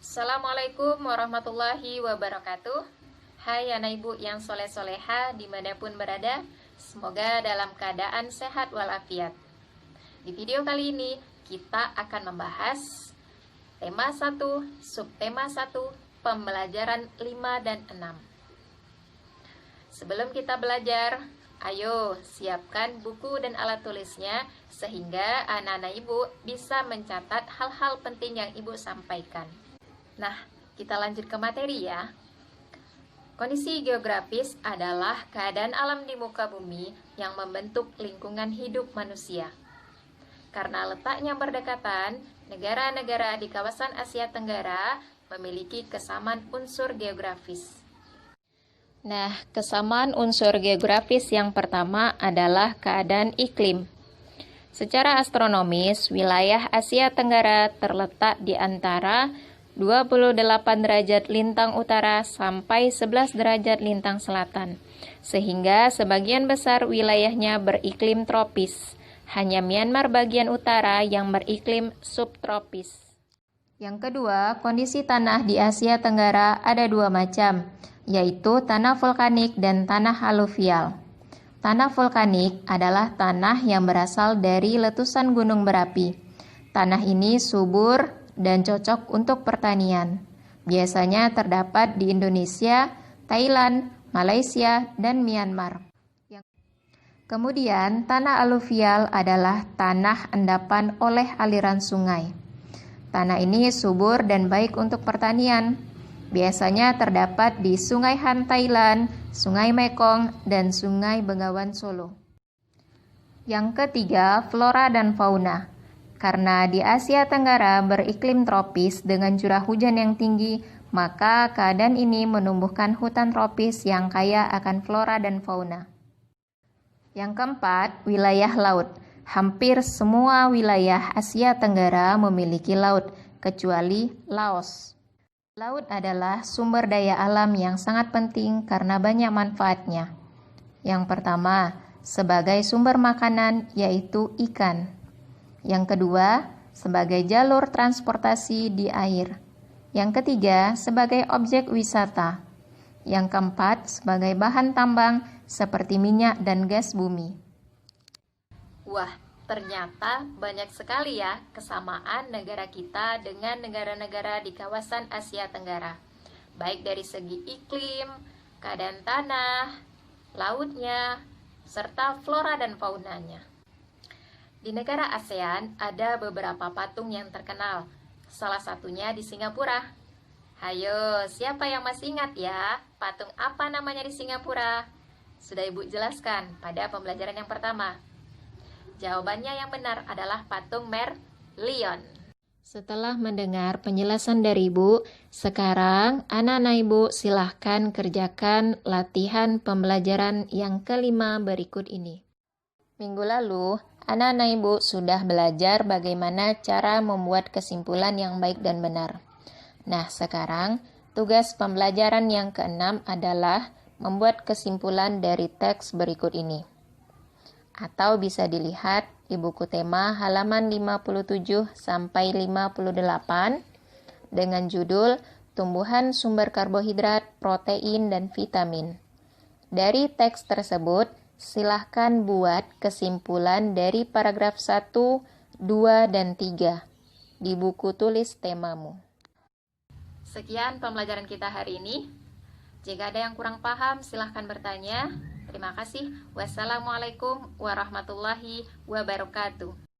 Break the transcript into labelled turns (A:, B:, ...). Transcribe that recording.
A: Assalamualaikum warahmatullahi wabarakatuh. Hai anak ibu yang soleh-soleha dimanapun berada, semoga dalam keadaan sehat walafiat. Di video kali ini kita akan membahas tema 1, subtema 1, pembelajaran 5 dan 6. Sebelum kita belajar, ayo siapkan buku dan alat tulisnya sehingga anak-anak ibu bisa mencatat hal-hal penting yang ibu sampaikan. Nah, kita lanjut ke materi ya. Kondisi geografis adalah keadaan alam di muka bumi yang membentuk lingkungan hidup manusia. Karena letaknya berdekatan, negara-negara di kawasan Asia Tenggara memiliki kesamaan unsur geografis. Nah, kesamaan unsur geografis yang pertama adalah keadaan iklim. Secara astronomis, wilayah Asia Tenggara terletak di antara 28 derajat lintang utara sampai 11 derajat lintang selatan, sehingga sebagian besar wilayahnya beriklim tropis. Hanya Myanmar bagian utara yang beriklim subtropis. Yang kedua, kondisi tanah di Asia Tenggara ada dua macam, yaitu tanah vulkanik dan tanah aluvial. Tanah vulkanik adalah tanah yang berasal dari letusan gunung berapi. Tanah ini subur dan cocok untuk pertanian. Biasanya terdapat di Indonesia, Thailand, Malaysia, dan Myanmar. Kemudian, tanah aluvial adalah tanah endapan oleh aliran sungai. Tanah ini subur dan baik untuk pertanian. Biasanya terdapat di Sungai Han Thailand, Sungai Mekong, dan Sungai Bengawan Solo. Yang ketiga, flora dan fauna. Karena di Asia Tenggara beriklim tropis dengan curah hujan yang tinggi, maka keadaan ini menumbuhkan hutan tropis yang kaya akan flora dan fauna. Yang keempat, wilayah laut. Hampir semua wilayah Asia Tenggara memiliki laut, kecuali Laos. Laut adalah sumber daya alam yang sangat penting karena banyak manfaatnya. Yang pertama, sebagai sumber makanan yaitu ikan. Yang kedua, sebagai jalur transportasi di air. Yang ketiga, sebagai objek wisata. Yang keempat, sebagai bahan tambang seperti minyak dan gas bumi. Wah, ternyata banyak sekali ya kesamaan negara kita dengan negara-negara di kawasan Asia Tenggara. Baik dari segi iklim, keadaan tanah, lautnya, serta flora dan faunanya. Di negara ASEAN ada beberapa patung yang terkenal, salah satunya di Singapura. Hayo, siapa yang masih ingat ya, patung apa namanya di Singapura? Sudah Ibu jelaskan pada pembelajaran yang pertama. Jawabannya yang benar adalah patung Merlion. Setelah mendengar penjelasan dari Ibu, sekarang anak-anak Ibu silahkan kerjakan latihan pembelajaran yang kelima berikut ini. Minggu lalu, anak-anak Ibu sudah belajar bagaimana cara membuat kesimpulan yang baik dan benar. Nah, sekarang tugas pembelajaran yang keenam adalah membuat kesimpulan dari teks berikut ini. Atau bisa dilihat di buku tema halaman 57 sampai 58 dengan judul Tumbuhan Sumber Karbohidrat, Protein, dan Vitamin. Dari teks tersebut, silahkan buat kesimpulan dari paragraf 1, 2, dan 3 di buku tulis temamu. Sekian pembelajaran kita hari ini. Jika ada yang kurang paham, silahkan bertanya. Terima kasih. Wassalamualaikum warahmatullahi wabarakatuh.